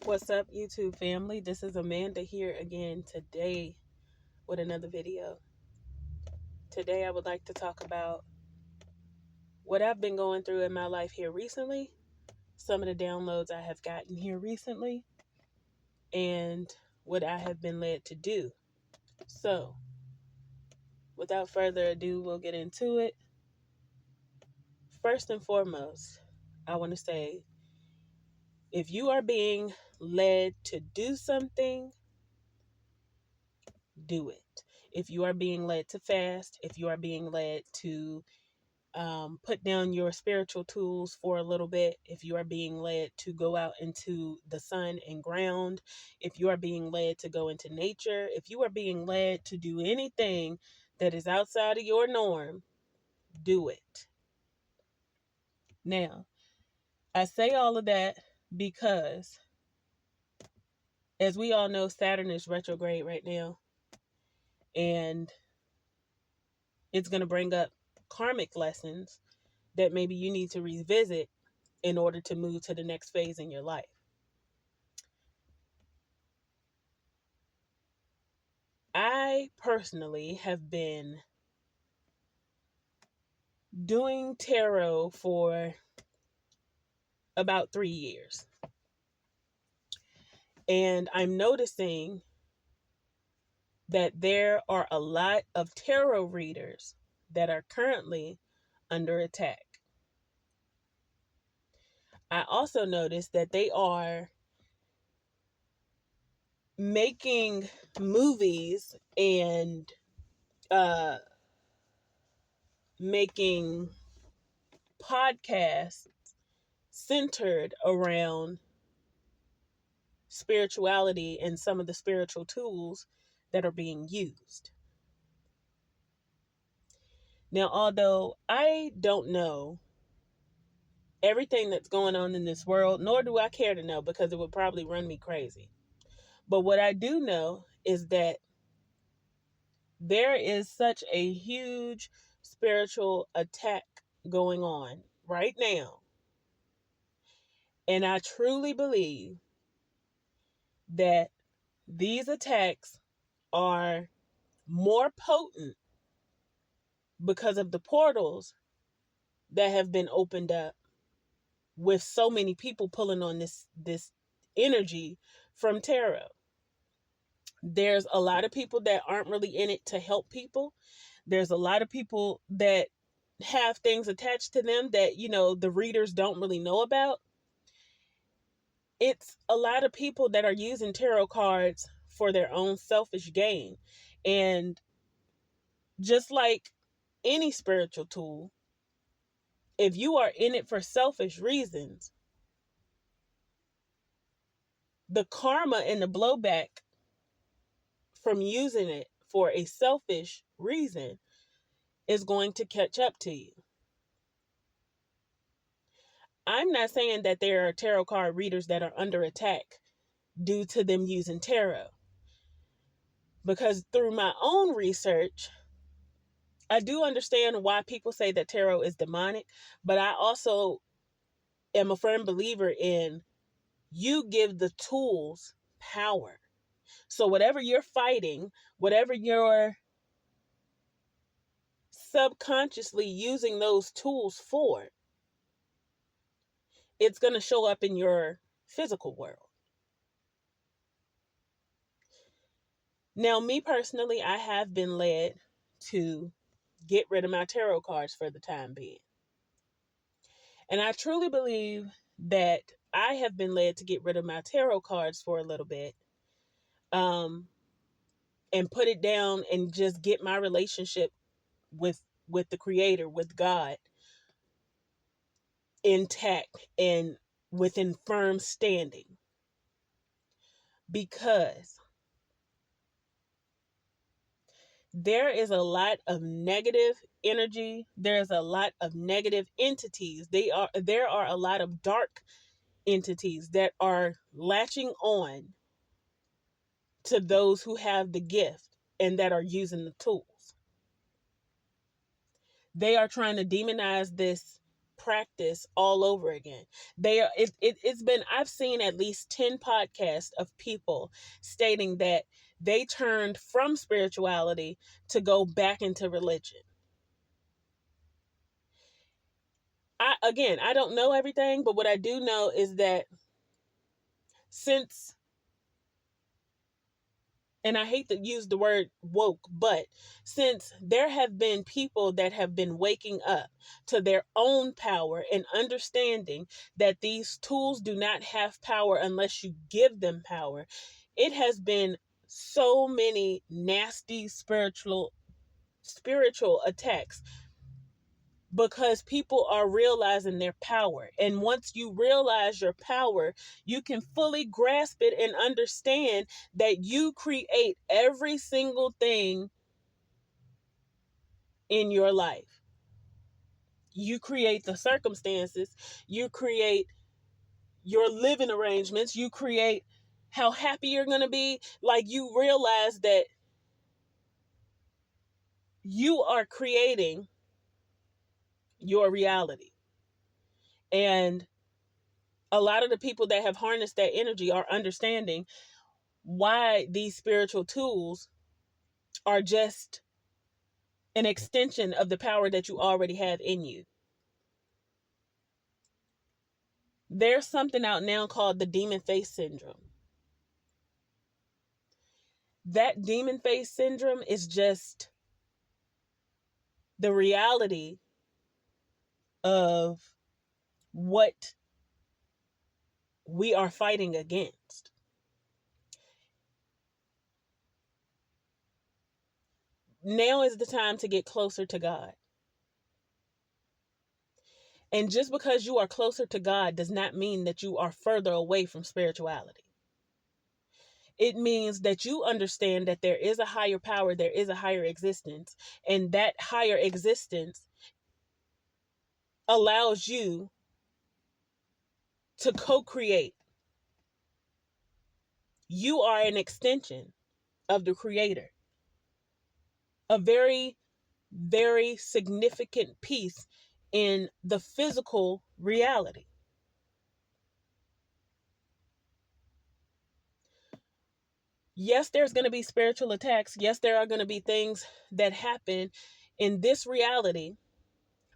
What's up, YouTube family? This is Amanda here again today with another video. Today, I would like to talk about what I've been going through in my life here recently, some of the downloads I have gotten here recently, and what I have been led to do. So, without further ado, we'll get into it. First and foremost, I want to say if you are being led to do something, do it. If you are being led to fast, if you are being led to put down your spiritual tools for a little bit, if you are being led to go out into the sun and ground, if you are being led to go into nature, if you are being led to do anything that is outside of your norm, do it. Now, I say all of that because, as we all know, Saturn is retrograde right now, and it's going to bring up karmic lessons that maybe you need to revisit in order to move to the next phase in your life. I personally have been doing tarot for about 3 years. And I'm noticing that there are a lot of tarot readers that are currently under attack. I also noticed that they are making movies and making podcasts centered around spirituality and some of the spiritual tools that are being used. Now, although I don't know everything that's going on in this world, nor do I care to know because it would probably run me crazy. But what I do know is that there is such a huge spiritual attack going on right now. And I truly believe that these attacks are more potent because of the portals that have been opened up with so many people pulling on this energy from tarot. There's a lot of people that aren't really in it to help people. There's a lot of people that have things attached to them that, the readers don't really know about. It's a lot of people that are using tarot cards for their own selfish gain. And just like any spiritual tool, if you are in it for selfish reasons, the karma and the blowback from using it for a selfish reason is going to catch up to you. I'm not saying that there are tarot card readers that are under attack due to them using tarot, because through my own research, I do understand why people say that tarot is demonic, but I also am a firm believer in you give the tools power. So whatever you're fighting, whatever you're subconsciously using those tools for, it's going to show up in your physical world. Now, me personally, I have been led to get rid of my tarot cards for the time being. And I truly believe that I have been led to get rid of my tarot cards for a little bit, and put it down and just get my relationship with the Creator, with God, intact and within firm standing. Because there is a lot of negative energy. There's a lot of negative entities. There are a lot of dark entities that are latching on to those who have the gift and that are using the tools. They are trying to demonize this practice all over again. It's been, I've seen at least 10 podcasts of people stating that they turned from spirituality to go back into religion. I don't know everything, but what I do know is that since, and I hate to use the word woke, but since there have been people that have been waking up to their own power and understanding that these tools do not have power unless you give them power, it has been so many nasty spiritual attacks because people are realizing their power. And once you realize your power, you can fully grasp it and understand that you create every single thing in your life. You create the circumstances, you create your living arrangements, you create how happy you're going to be. Like, you realize that you are creating your reality. And a lot of the people that have harnessed that energy are understanding why these spiritual tools are just an extension of the power that you already have in you. There's something out now called the demon face syndrome. That demon face syndrome is just the reality of what we are fighting against. Now is the time to get closer to God. And just because you are closer to God does not mean that you are further away from spirituality. It means that you understand that there is a higher power, there is a higher existence, and that higher existence allows you to co-create. You are an extension of the Creator. A very, very significant piece in the physical reality. Yes, there's going to be spiritual attacks. Yes, there are going to be things that happen in this reality,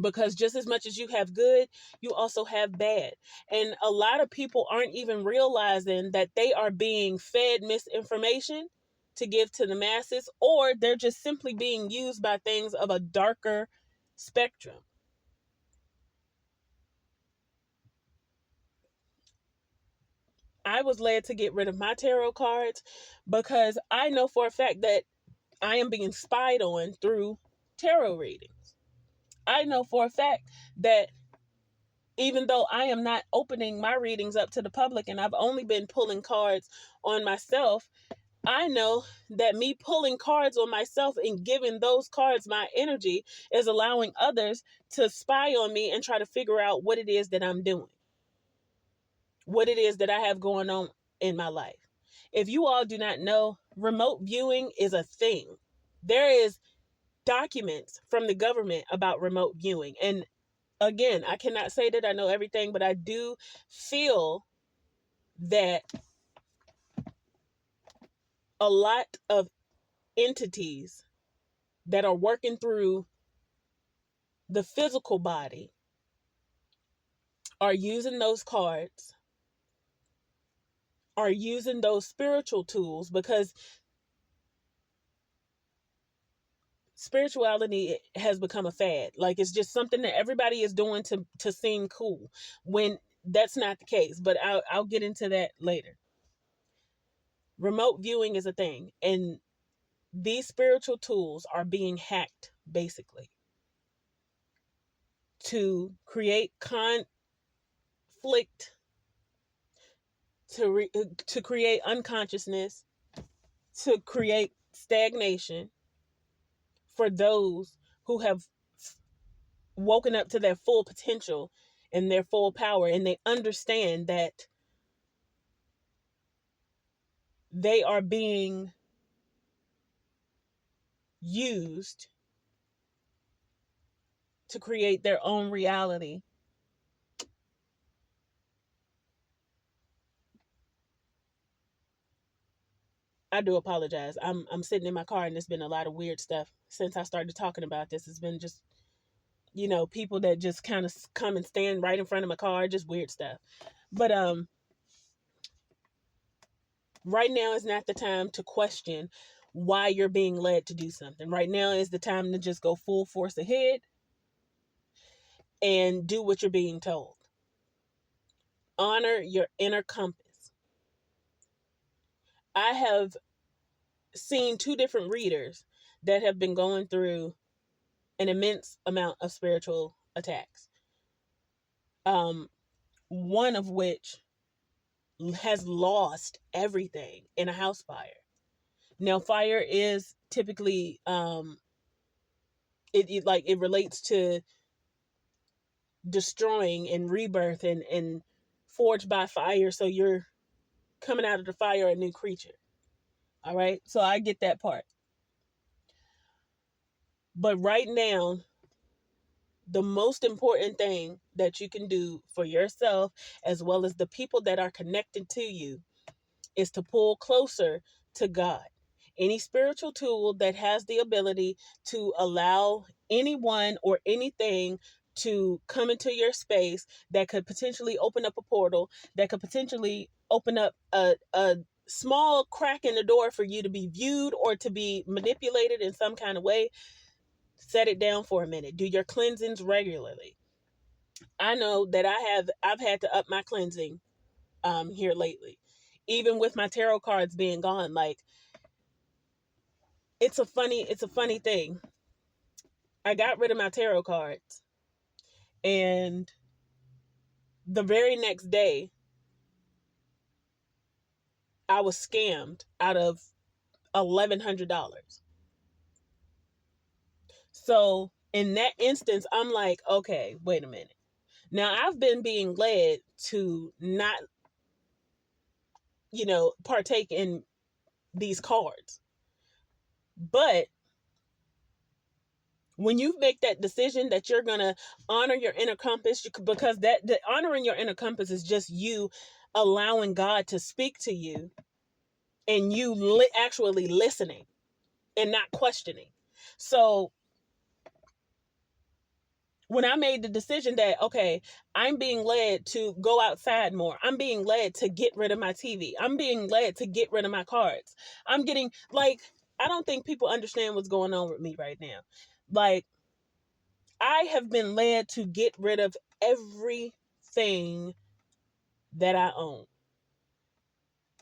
because just as much as you have good, you also have bad. And a lot of people aren't even realizing that they are being fed misinformation to give to the masses, or they're just simply being used by things of a darker spectrum. I was led to get rid of my tarot cards because I know for a fact that I am being spied on through tarot readings. I know for a fact that even though I am not opening my readings up to the public and I've only been pulling cards on myself, I know that me pulling cards on myself and giving those cards my energy is allowing others to spy on me and try to figure out what it is that I'm doing, what it is that I have going on in my life. If you all do not know, remote viewing is a thing. There is documents from the government about remote viewing. And again, I cannot say that I know everything, but I do feel that a lot of entities that are working through the physical body are using those cards, are using those spiritual tools, because spirituality has become a fad. Like, it's just something that everybody is doing to seem cool, when that's not the case. But I'll get into that later. Remote viewing is a thing, and these spiritual tools are being hacked, basically, to create conflict, to create unconsciousness, to create stagnation for those who have woken up to their full potential and their full power, and they understand that they are being used to create their own reality I do apologize. I'm sitting in my car and there's been a lot of weird stuff since I started talking about this. It's been just, people that just kind of come and stand right in front of my car, just weird stuff. But right now is not the time to question why you're being led to do something. Right now is the time to just go full force ahead and do what you're being told. Honor your inner compass. I have seen two different readers that have been going through an immense amount of spiritual attacks. One of which has lost everything in a house fire. Now, fire is typically it relates to destroying and rebirth and forged by fire. So you're coming out of the fire a new creature. All right. So I get that part. But right now, the most important thing that you can do for yourself, as well as the people that are connected to you, is to pull closer to God. Any spiritual tool that has the ability to allow anyone or anything to come into your space that could potentially open up a portal, that could potentially open up a small crack in the door for you to be viewed or to be manipulated in some kind of way, set it down for a minute. Do your cleansings regularly. I know that I've had to up my cleansing here lately. Even with my tarot cards being gone, like it's a funny thing. I got rid of my tarot cards and the very next day I was scammed out of $1,100. So in that instance, I'm like, okay, wait a minute. Now I've been being led to not, partake in these cards. But when you make that decision that you're going to honor your inner compass, because the honoring your inner compass is just you allowing God to speak to you and you actually listening and not questioning. So when I made the decision that, okay, I'm being led to go outside more, I'm being led to get rid of my TV, I'm being led to get rid of my cards, I'm getting like, I don't think people understand what's going on with me right now. Like, I have been led to get rid of everything that I own.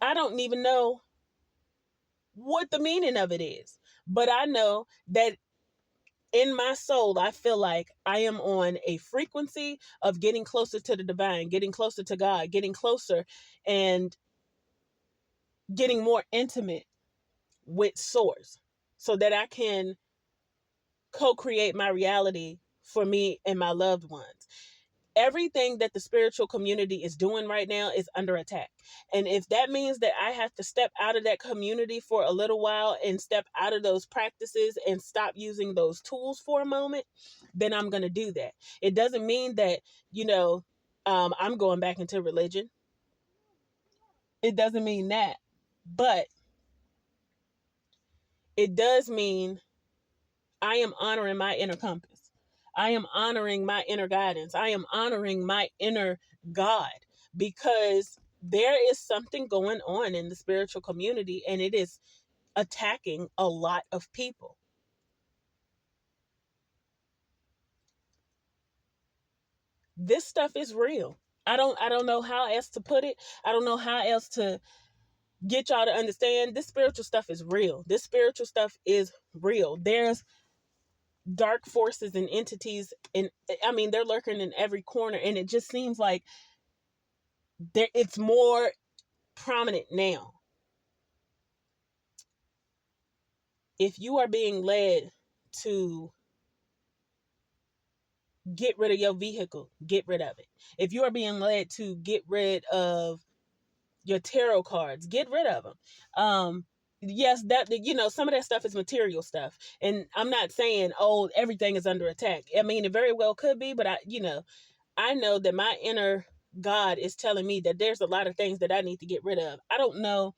I don't even know what the meaning of it is, but I know that in my soul, I feel like I am on a frequency of getting closer to the divine, getting closer to God, getting closer and getting more intimate with Source so that I can co-create my reality for me and my loved ones. Everything that the spiritual community is doing right now is under attack. And if that means that I have to step out of that community for a little while and step out of those practices and stop using those tools for a moment, then I'm going to do that. It doesn't mean that, I'm going back into religion. It doesn't mean that. But it does mean I am honoring my inner compass. I am honoring my inner guidance. I am honoring my inner God, because there is something going on in the spiritual community and it is attacking a lot of people. This stuff is real. I don't know how else to put it. I don't know how else to get y'all to understand. This spiritual stuff is real. This spiritual stuff is real. There's dark forces and entities, and I mean they're lurking in every corner, and it just seems like it's more prominent now. If you are being led to get rid of your vehicle, get rid of it. If you are being led to get rid of your tarot cards, get rid of them. Yes, that some of that stuff is material stuff, and I'm not saying everything is under attack. I mean, it very well could be, but I know that my inner God is telling me that there's a lot of things that I need to get rid of. I don't know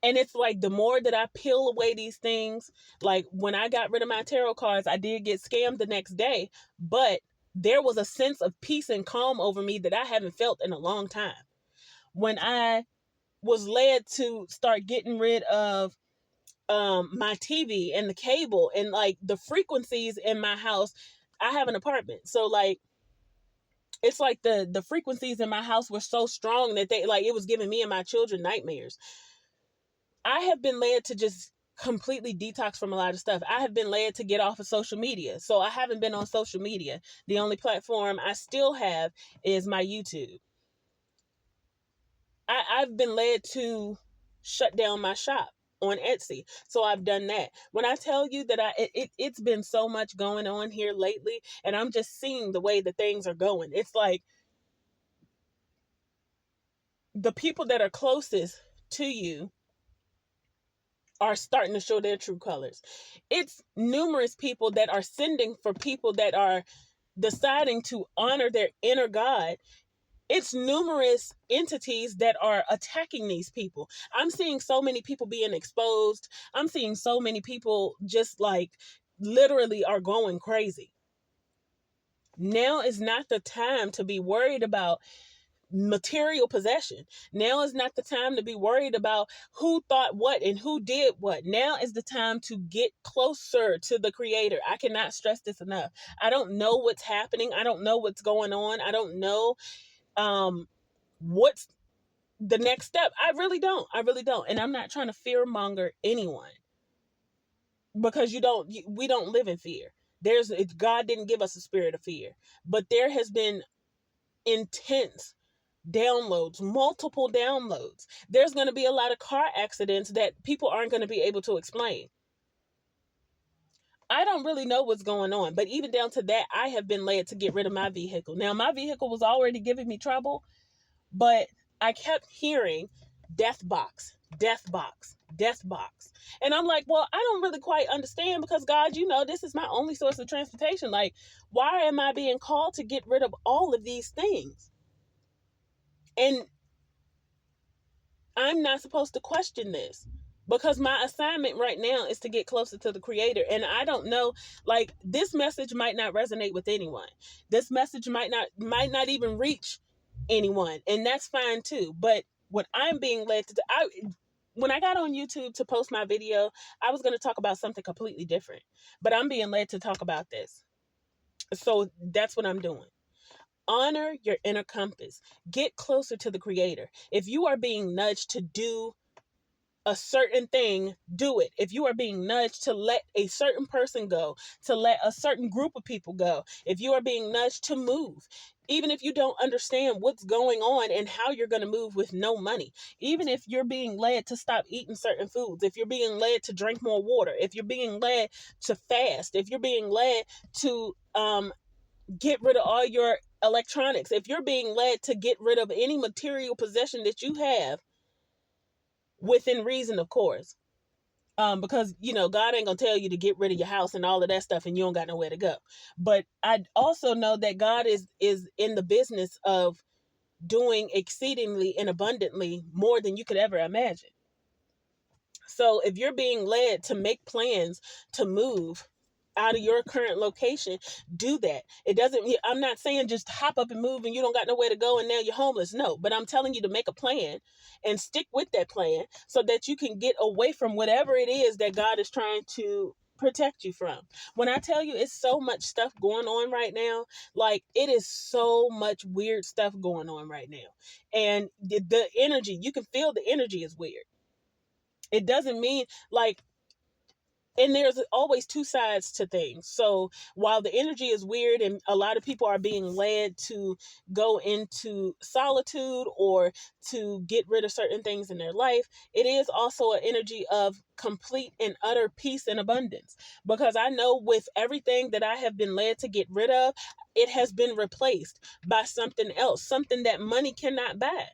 And it's like the more that I peel away these things, like when I got rid of my tarot cards, I did get scammed the next day, but there was a sense of peace and calm over me that I haven't felt in a long time. When I was led to start getting rid of my TV and the cable and like the frequencies in my house, I have an apartment. So like it's like the frequencies in my house were so strong that they like it was giving me and my children nightmares. I have been led to just completely detox from a lot of stuff. I have been led to get off of social media. So I haven't been on social media. The only platform I still have is my YouTube. I've been led to shut down my shop on Etsy. So I've done that. When I tell you that it's been so much going on here lately, and I'm just seeing the way that things are going. It's like the people that are closest to you are starting to show their true colors. It's numerous people that are sending for people that are deciding to honor their inner God. It's numerous entities that are attacking these people. I'm seeing so many people being exposed. I'm seeing so many people just like literally are going crazy. Now is not the time to be worried about material possession. Now is not the time to be worried about who thought what and who did what. Now is the time to get closer to the Creator. I cannot stress this enough. I don't know what's happening. I don't know what's going on. I don't know what's the next step. I really don't. And I'm not trying to fear monger anyone, because we don't live in fear. God didn't give us a spirit of fear, but there has been intense downloads, multiple downloads. There's going to be a lot of car accidents that people aren't going to be able to explain. I don't really know what's going on, but even down to that, I have been led to get rid of my vehicle. Now, my vehicle was already giving me trouble, but I kept hearing death box, death box, death box. And I'm like, well, I don't really quite understand, because God, this is my only source of transportation. Like, why am I being called to get rid of all of these things? And I'm not supposed to question this, because my assignment right now is to get closer to the Creator. And I don't know, like, this message might not resonate with anyone. This message might not even reach anyone, and that's fine too. But what I'm being led to do, when I got on YouTube to post my video, I was going to talk about something completely different, but I'm being led to talk about this. So that's what I'm doing. Honor your inner compass. Get closer to the Creator. If you are being nudged to do a certain thing, do it. If you are being nudged to let a certain person go, to let a certain group of people go, if you are being nudged to move, even if you don't understand what's going on and how you're going to move with no money, even if you're being led to stop eating certain foods, if you're being led to drink more water, if you're being led to fast, if you're being led to get rid of all your electronics, if you're being led to get rid of any material possession that you have, within reason, of course. Because God ain't gonna tell you to get rid of your house and all of that stuff and you don't got nowhere to go. But I also know that God is in the business of doing exceedingly and abundantly more than you could ever imagine. So if you're being led to make plans to move out of your current location, do that. I'm not saying just hop up and move and you don't got nowhere to go and now you're homeless. No, but I'm telling you to make a plan and stick with that plan so that you can get away from whatever it is that God is trying to protect you from. When I tell you it's so much stuff going on right now, like it is so much weird stuff going on right now. And the energy, you can feel the energy is weird. It doesn't mean like, and there's always two sides to things. So while the energy is weird and a lot of people are being led to go into solitude or to get rid of certain things in their life, it is also an energy of complete and utter peace and abundance. Because I know with everything that I have been led to get rid of, it has been replaced by something else, something that money cannot buy.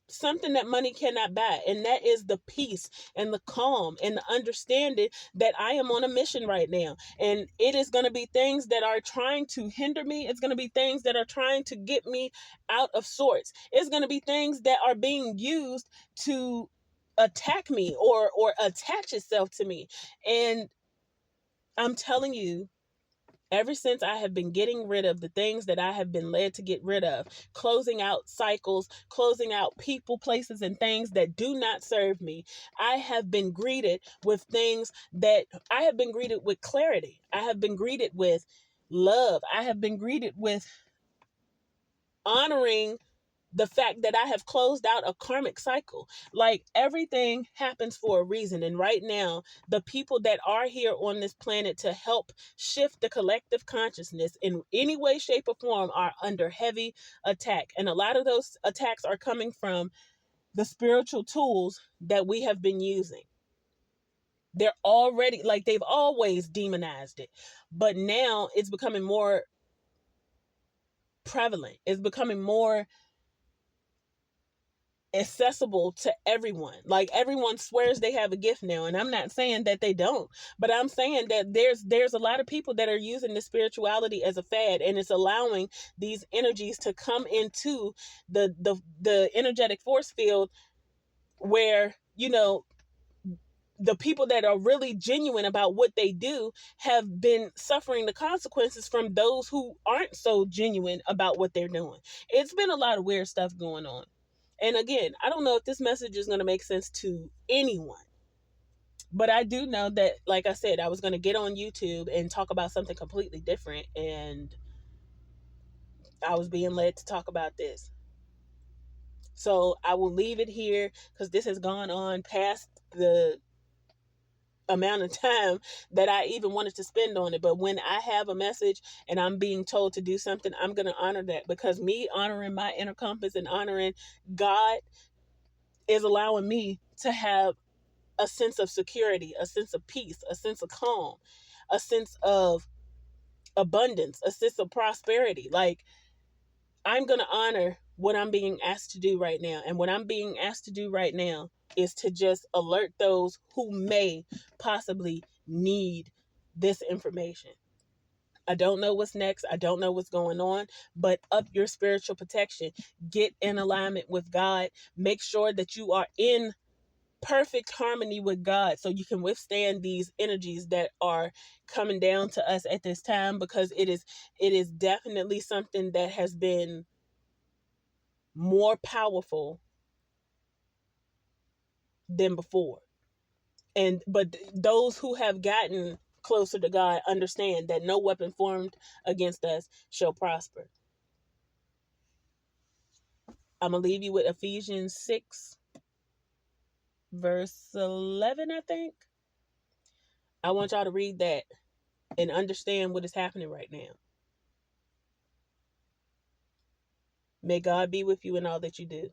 Something that money cannot buy, and that is the peace and the calm and the understanding that I am on a mission right now. And it is going to be things that are trying to hinder me. It's going to be things that are trying to get me out of sorts. It's going to be things that are being used to attack me or attach itself to me. And I'm telling you, ever since I have been getting rid of the things that I have been led to get rid of, closing out cycles, closing out people, places, and things that do not serve me, I have been greeted with things that I have been greeted with clarity. I have been greeted with love. I have been greeted with honoring the fact that I have closed out a karmic cycle. Like, everything happens for a reason. And right now, the people that are here on this planet to help shift the collective consciousness in any way, shape, or form are under heavy attack. And a lot of those attacks are coming from the spiritual tools that we have been using. They're already, like, they've always demonized it, but now it's becoming more prevalent. It's becoming more accessible to everyone. Like, everyone swears they have a gift now, and I'm not saying that they don't, but I'm saying that there's a lot of people that are using the spirituality as a fad, and it's allowing these energies to come into the energetic force field, where, you know, the people that are really genuine about what they do have been suffering the consequences from those who aren't so genuine about what they're doing. It's been a lot of weird stuff going on. And again, I don't know if this message is going to make sense to anyone, but I do know that, like I said, I was going to get on YouTube and talk about something completely different, and I was being led to talk about this. So I will leave it here because this has gone on past the amount of time that I even wanted to spend on it. But when I have a message and I'm being told to do something, I'm going to honor that, because me honoring my inner compass and honoring God is allowing me to have a sense of security, a sense of peace, a sense of calm, a sense of abundance, a sense of prosperity. Like, I'm going to honor what I'm being asked to do right now. And what I'm being asked to do right now is to just alert those who may possibly need this information. I don't know what's next. I don't know what's going on, but up your spiritual protection. Get in alignment with God. Make sure that you are in perfect harmony with God so you can withstand these energies that are coming down to us at this time, because it is definitely something that has been more powerful than before. But those who have gotten closer to God understand that no weapon formed against us shall prosper. I'm going to leave you with Ephesians 6 verse 11, I think. I want y'all to read that and understand what is happening right now. May God be with you in all that you do.